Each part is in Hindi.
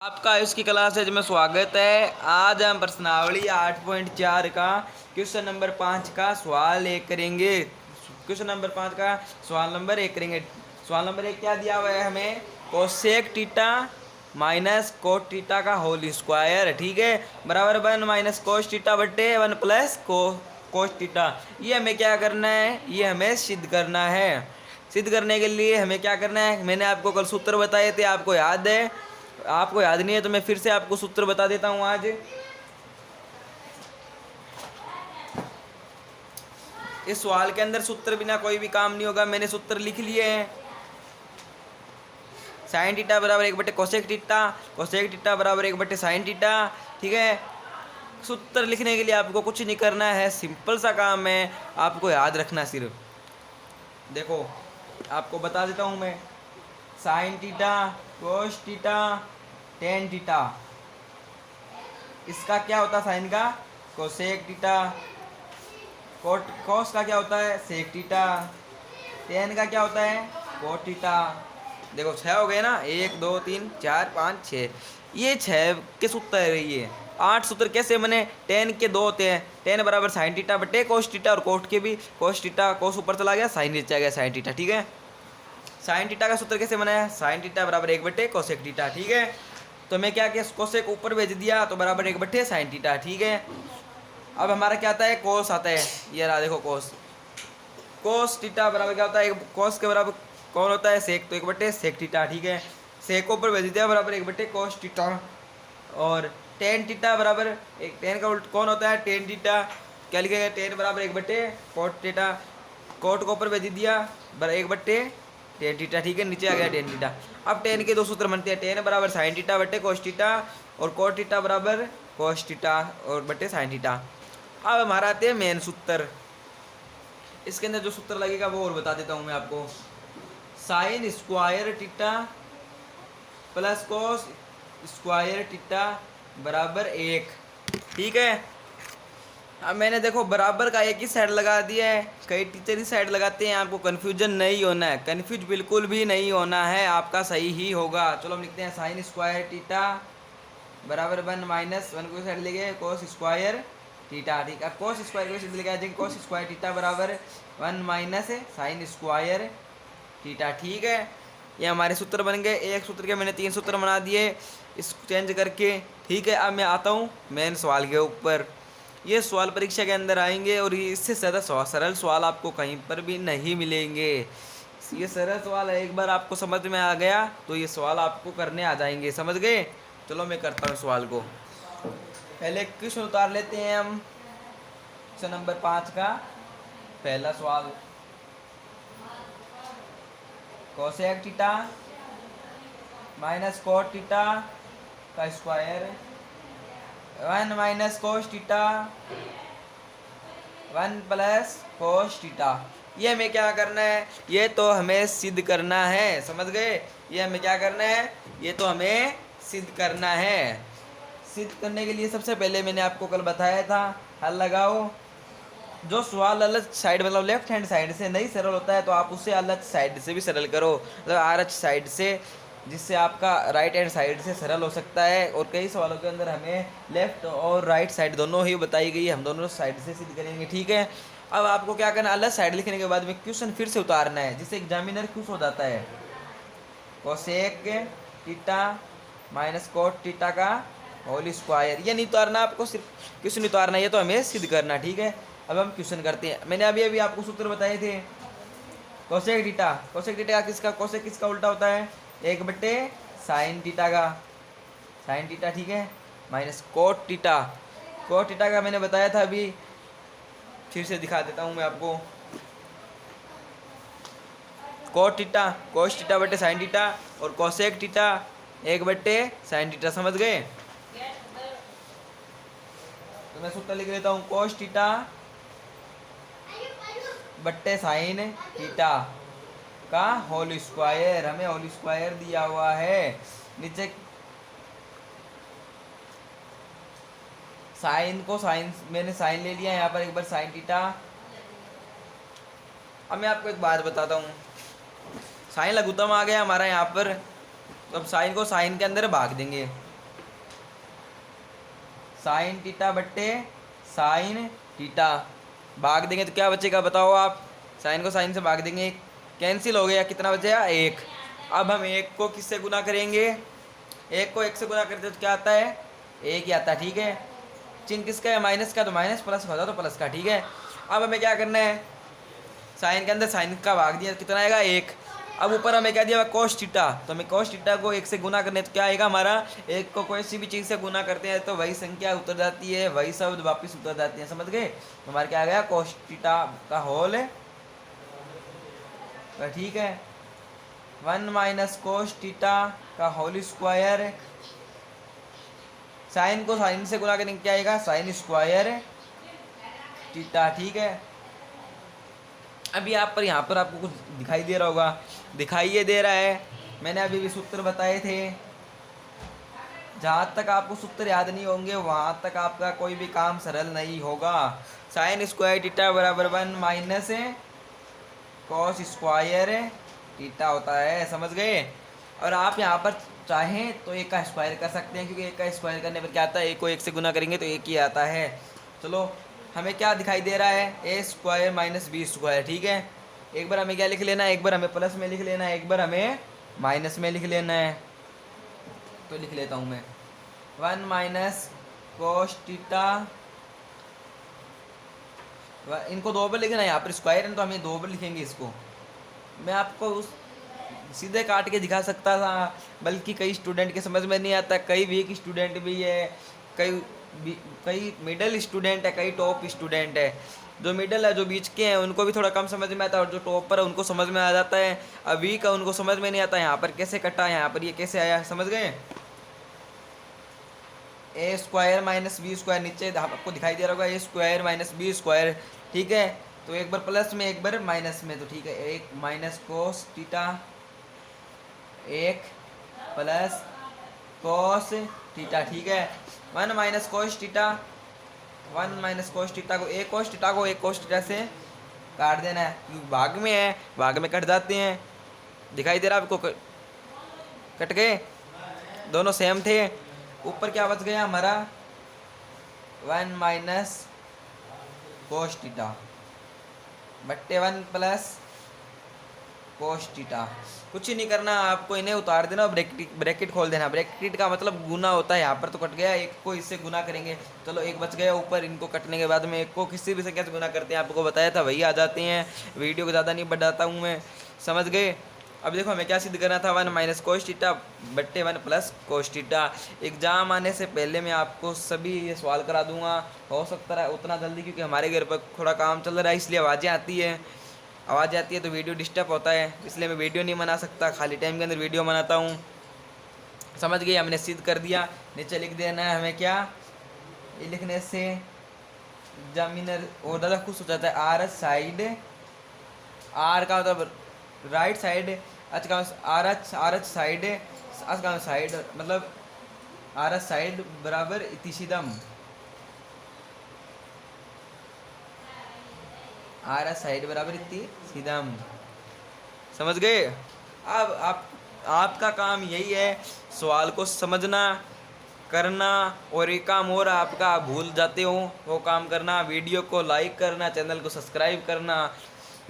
आपका इसकी क्लासेज में स्वागत है। आज हम प्रश्नावली 8.4 का क्वेश्चन नंबर 5 का सवाल एक करेंगे। क्वेश्चन नंबर 5 का सवाल नंबर 1 करेंगे। सवाल नंबर 1 क्या दिया हुआ है हमें? Cosec theta minus cot theta का होल स्क्वायर, ठीक है, बराबर 1 माइनस कोस टीटा बट्टे 1 प्लस कोस टीटा। ये हमें क्या करना है? ये हमें सिद्ध करना है। सिद्ध करने के लिए हमें क्या करना है? मैंने आपको कल सूत्र बताए थे, आपको याद है? आपको याद नहीं है तो मैं फिर से आपको सूत्र बता देता हूं। आज इस सवाल के अंदर सूत्र बिना कोई भी काम नहीं होगा। मैंने सूत्र लिख लिए हैं। साइन टीटा बराबर 1/cos cosec theta, cosec theta बराबर 1/sin साइन टीटा, ठीक है। सूत्र लिखने के लिए आपको कुछ नहीं करना है, सिंपल सा काम है, आपको याद रखना सिर्फ। देखो आपको बता देता हूं मैं। साइन टीटा, कोस टीटा, टेन टीटा, इसका क्या होता है? साइन का कोसेक टीटा, कोस का क्या होता है? सेक टीटा, टेन का क्या होता है? Cot theta. देखो 6 हो गए ना, 1 2 3 4 5 6, ये 6 के सूत्र है। ये 8 सूत्र कैसे बने? टेन के 2 होते हैं। टेन बराबर साइन टीटा बटे कोस टीटा, और कोट के भी कोस टीटा, कोस ऊपर चला गया, साइन नीचे आ गया, साइन टीटा, ठीक है। साइन टीटा का सूत्र कैसे बना है? साइन टीटा बराबर 1/कोसेक टीटा, ठीक है। तो मैं क्या किया, कोसेक ऊपर भेज दिया तो बराबर 1/साइन टीटा, ठीक है। अब हमारा क्या आता है? कोस आता है। ये रहा, देखो कोस। कोस टीटा बराबर क्या होता है? कोस के बराबर कौन होता है? सेक, तो 1/सेक टीटा, ठीक है। सेक को ऊपर भेज दिया बराबर 1/कोस टीटा। और टेन टीटा बराबर एक, टेन का उल्ट कौन होता है? Tan theta. क्या लिखेंगे? टेन बराबर 1/कोट टीटा। कोट को ऊपर भेज दिया बराबर 1/टेन टीटा, ठीक है, नीचे आ गया टेन टीटा। अब टेन के 2 सूत्र बनते हैं। टेन बराबर साइन टीटा बटे कोस टीटा, और कोट टीटा बराबर कोस टीटा और बटे साइन टीटा। अब हमारा आते हैं मेन सूत्र। इसके अंदर जो सूत्र लगेगा वो और बता देता हूँ मैं आपको। Sine square theta plus cos square theta बराबर 1, ठीक है। अब मैंने देखो बराबर का एक ही साइड लगा दिया है। कई टीचर ही साइड लगाते हैं, आपको कन्फ्यूजन नहीं होना है, कन्फ्यूज बिल्कुल भी नहीं होना है, आपका सही ही होगा। चलो हम लिखते हैं साइन स्क्वायर टीटा बराबर 1 माइनस 1 को साइड ले गए कोस स्क्वायर टीटा, ठीक है। कोस स्क्वायर को साइड ले गया, कोस स्क्वायर टीटा बराबर 1 माइनस साइन स्क्वायर टीटा, ठीक है। ये हमारे सूत्र बन गए। एक सूत्र के मैंने 3 सूत्र बना दिए इसको चेंज करके, ठीक है। अब मैं आता हूँ मेन सवाल के ऊपर। ये सवाल परीक्षा के अंदर आएंगे और इससे ज़्यादा सरल सवाल आपको कहीं पर भी नहीं मिलेंगे। ये सरल सवाल है, एक बार आपको समझ में आ गया तो ये सवाल आपको करने आ जाएंगे, समझ गए। चलो मैं करता हूँ सवाल को। पहले क्वेश्चन उतार लेते हैं हम। क्वेश्चन नंबर 5 का पहला सवाल। Cosec theta minus cot theta का square 1 minus cos theta 1 plus cos theta. ये हमें क्या करना है? ये तो हमें सिद्ध करना है, समझ गए। ये हमें क्या करना है? ये तो हमें सिद्ध करना है। सिद्ध करने के लिए सबसे पहले मैंने आपको कल बताया था, हल लगाओ। जो सवाल अलग साइड मतलब लेफ्ट हैंड साइड से नहीं सरल होता है तो आप उसे अलग साइड से भी सरल करो, मतलब आरएच साइड से, जिससे आपका राइट हैंड साइड से सरल हो सकता है। और कई सवालों के अंदर हमें लेफ्ट और राइट साइड दोनों ही बताई गई है, हम दोनों साइड से सिद्ध करेंगे, ठीक है। अब आपको क्या करना, अलग साइड लिखने के बाद में क्वेश्चन फिर से उतारना है, जिससे एग्जामिनर खुश हो जाता है। Cosec theta minus cot theta का होल स्क्वायर, ये नहीं उतारना आपको, सिर्फ क्वेश्चन उतारना, ये तो हमें सिद्ध करना, ठीक है। अब हम क्वेश्चन करते हैं। मैंने अभी अभी आपको सूत्र बताए थे। कोसेक टीटा, कोसेक टीटा का किसका, कोसेक किसका उल्टा होता है? 1/साइन टीटा का, साइन टीटा, ठीक है, minus cot theta. Cot theta का मैंने बताया था अभी, फिर से दिखा देता हूँ मैं आपको। कोट टीटा कोस टीटा बटे साइन टीटा, और कोसेक टीटा 1/साइन टीटा, समझ गए। तो मैं सूत्र लिख लेता हूँ। कोस टीटा बट्टे साइन टीटा का होल स्क्वायर, हमें होल स्क्वायर दिया हुआ है। नीचे साइन को साइन, मैंने साइन ले लिया यहाँ पर 1/साइन टीटा। अब मैं आपको एक बात बताता हूँ, साइन लघुत्तम आ गया हमारा यहाँ पर, तो अब साइन को साइन के अंदर भाग देंगे, साइन टीटा बट्टे साइन टीटा, भाग देंगे तो क्या बचेगा बताओ आप। साइन को साइन से भाग देंगे, कैंसिल हो गया, कितना बचेगा एक। अब हम एक को किससे गुना करेंगे, एक को एक से गुना करते तो क्या आता है, एक ही आता है, ठीक है। चिन्ह किसका है, माइनस का, तो माइनस, प्लस होता तो प्लस का, ठीक है। अब हमें क्या करना है, साइन के अंदर साइन का भाग दिया, कितना आएगा एक। अब ऊपर हमें क्या दिया, कोस थीटा, तो हमें कोस थीटा को एक से गुना करने तो क्या आएगा हमारा, एक को कोई सी भी चीज़ से गुना करते हैं तो वही संख्या उतर जाती है, वही शब्द वापस उतर जाती है, समझ गए। तो हमारा क्या आ गया, कोस थीटा का होल है, तो ठीक है 1 माइनस कोस थीटा का होल स्क्वायर, साइन को साइन से गुना करेंगे क्या आएगा, साइन स्क्वायर थीटा, ठीक है। अभी यहाँ पर आपको कुछ दिखाई दे रहा होगा, दिखाइए दे रहा है, मैंने अभी भी सूत्र बताए थे। जहाँ तक आपको सूत्र याद नहीं होंगे वहाँ तक आपका कोई भी काम सरल नहीं होगा। साइन स्क्वायर थीटा बराबर 1 माइनस कॉस स्क्वायर थीटा होता है, समझ गए। और आप यहाँ पर चाहें तो एक का स्क्वायर कर सकते हैं, क्योंकि एक का स्क्वायर करने पर क्या आता है, एक को एक से गुना करेंगे तो एक ही आता है। चलो हमें क्या दिखाई दे रहा है, ए स्क्वायर माइनस बी स्क्वायर, ठीक है। एक बार हमें क्या लिख लेना है, एक बार हमें प्लस में लिख लेना है, एक बार हमें माइनस में लिख लेना है। तो लिख लेता हूँ मैं 1 माइनस कोस थीटा, इनको दो बार लिखना है, यहाँ पर स्क्वायर है तो हमें दो बार लिखेंगे इसको। मैं आपको उस सीधे काट के दिखा सकता था, बल्कि कई स्टूडेंट के समझ में नहीं आता, कई वीक स्टूडेंट भी है, कई मिडल स्टूडेंट है, कई टॉप स्टूडेंट है। जो मिडल है, जो बीच के हैं, उनको भी थोड़ा कम समझ में आता है, और जो टॉपर है उनको समझ में आ जाता है। अब वीक है उनको समझ में नहीं आता, यहाँ पर कैसे कटा, यहाँ पर ये कैसे आया, समझ गए। ए स्क्वायर माइनस बी स्क्वायर, नीचे आपको दिखाई दे रहा होगा ए स्क्वायर माइनस बी स्क्वायर, ठीक है। तो एक बार प्लस में एक बार माइनस में, तो ठीक है, एक माइनस कोस थीटा, एक प्लस कोस थीटा, ठीक है। 1 minus cos theta, 1 minus cos theta को एक कोस थीटा को एक कोस थीटा से काट देना है, क्योंकि भाग में है, भाग में कट जाते हैं। दिखाई दे रहा है आपको, कट गए, दोनों सेम थे। ऊपर क्या बच गया हमारा, 1 माइनस कोस थीटा बट्टे 1 प्लस कोस थीटा। कुछ ही नहीं करना आपको, इन्हें उतार देना और ब्रैकेट खोल देना। ब्रैकेट का मतलब गुना होता है, यहाँ पर तो कट गया, एक को इससे गुना करेंगे, चलो एक बच गया ऊपर। इनको कटने के बाद में एक को किसी भी संख्या से गुना करते हैं, आपको बताया था वही आ जाते हैं। वीडियो को ज़्यादा नहीं बढ़ाता हूँ मैं, समझ गए। अब देखो हमें क्या सिद्ध करना था, 1 माइनस कोस थीटा बट्टे 1 प्लस कोस थीटा। एग्जाम आने से पहले मैं आपको सभी ये सवाल करा दूंगा, हो सकता है उतना जल्दी, क्योंकि हमारे घर पर थोड़ा काम चल रहा है, इसलिए आवाज़ें आती है, आवाज़ आती है तो वीडियो डिस्टर्ब होता है, इसलिए मैं वीडियो नहीं बना सकता, खाली टाइम के अंदर वीडियो बनाता हूँ, समझ गए। हमने सिद्ध कर दिया, नीचे लिख देना है हमें क्या, ये लिखने से एग्जामिनर और ज़्यादा खुश हो जाता है। आर साइड, आर का मतलब राइट साइड, एच का आर एच साइड, एच का साइड मतलब आर एच साइड बराबर इतिशिदम, आर एच साइड बराबर इतिशिदम, समझ गए। अब आपका काम यही है, सवाल को समझना, करना, और एक काम और आपका, आप भूल जाते हो वो काम करना, वीडियो को लाइक करना, चैनल को सब्सक्राइब करना,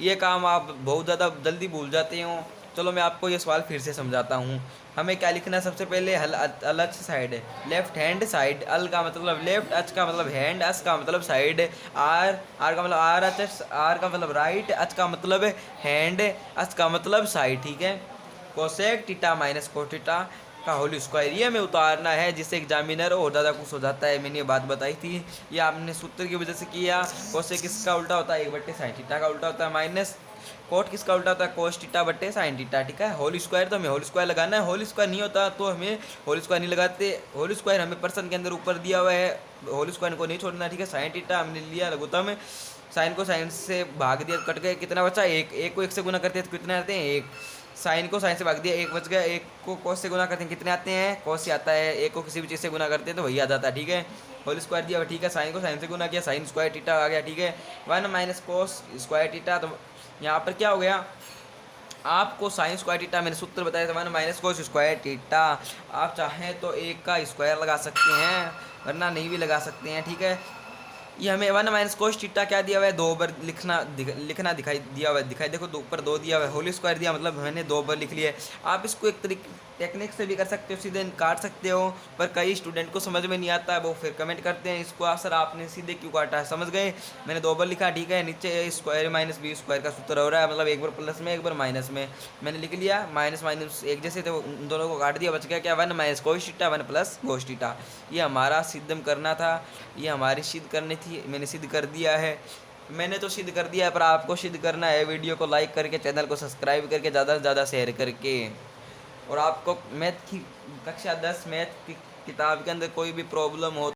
ये काम आप बहुत ज़्यादा जल्दी भूल जाते हो। चलो मैं आपको ये सवाल फिर से समझाता हूँ। हमें क्या लिखना है, सबसे पहले अल एच साइड है, लेफ्ट हैंड साइड, अल का मतलब लेफ्ट, एच का मतलब हैंड, एस का मतलब साइड, आर का मतलब आर एच, आर का मतलब राइट, एच का मतलब हैंड, एस का मतलब साइड, ठीक है। Cosec theta minus cos theta का होल स्क्वायर, ये हमें उतारना है, जिससे एग्जामिनर और ज़्यादा खुश हो जाता है। मैंने ये बात बताई थी, ये आपने सूत्र की वजह से किया। कोसेक किसका उल्टा होता है, 1 बट्टे साइन थीटा का उल्टा होता है, माइनस कोट किसका उल्टा होता है, कोस थीटा बट्टे साइन थीटा, ठीक है। होल स्क्वायर तो हमें होल स्क्वायर लगाना है, होल स्क्वायर नहीं होता तो हमें होल स्क्वायर नहीं लगाते। होल स्क्वायर हमें पर्सन के अंदर ऊपर दिया हुआ है, होल स्क्वायर को नहीं छोड़ना, ठीक है। साइन थीटा हमने लिया लघुत्तम, साइन को साइन से भाग दिया, कट गए, कितना बचा, एक, एक को एक से गुना करते हैं तो कितने आते हैं, एक। साइन को साइन से भाग दिया, एक बच गया, एक को कोस से गुना करते हैं कितने आते हैं, कोस से आता है, एक को किसी भी चीज़ से गुना करते हैं तो वही आ जाता है, ठीक है। होल स्क्वायर दिया, ठीक है। साइन को साइन से गुना किया, साइन स्क्वायर थीटा आ गया, ठीक है। 1 माइनस कोस स्क्वायर थीटा, तो यहाँ पर क्या हो गया, आपको साइन स्क्वायर थीटा मैंने सूत्र बताया था, one minus cos square theta. आप चाहें तो एक का स्क्वायर लगा सकते हैं, वरना नहीं भी लगा सकते हैं, ठीक है। ये हमें वन माइनस कोस थीटा क्या दिया हुआ है, 2 बार लिखना दिखाई दिया हुआ है, दिखाई देखो दो ऊपर 2 दिया हुआ है, होल स्क्वायर दिया मतलब मैंने 2 बार लिख लिया है। आप इसको एक तरीके टेक्निक से भी कर सकते हो, सीधे काट सकते हो, पर कई स्टूडेंट को समझ में नहीं आता है, वो फिर कमेंट करते हैं इसको सर आपने सीधे क्यों काटा है, समझ गए। मैंने 2 बार लिखा, ठीक है। नीचे स्क्वायर माइनस बी स्क्वायर का सूत्र हो रहा है, मतलब एक बार प्लस में एक बार माइनस में, मैंने लिख लिया। माइनस माइनस एक जैसे थे, उन दोनों को काट दिया, बच गया क्या, one minus cos theta one plus cos theta. ये हमारा सिद्धम करना था, ये हमारी सिद्ध करनी थी, मैंने सिद्ध कर दिया है। मैंने तो सिद्ध कर दिया है, पर आपको सिद्ध करना है। वीडियो को लाइक करके, चैनल को सब्सक्राइब करके, ज़्यादा से ज़्यादा शेयर करके। और आपको मैथ की कक्षा 10 मैथ की किताब के अंदर कोई भी प्रॉब्लम हो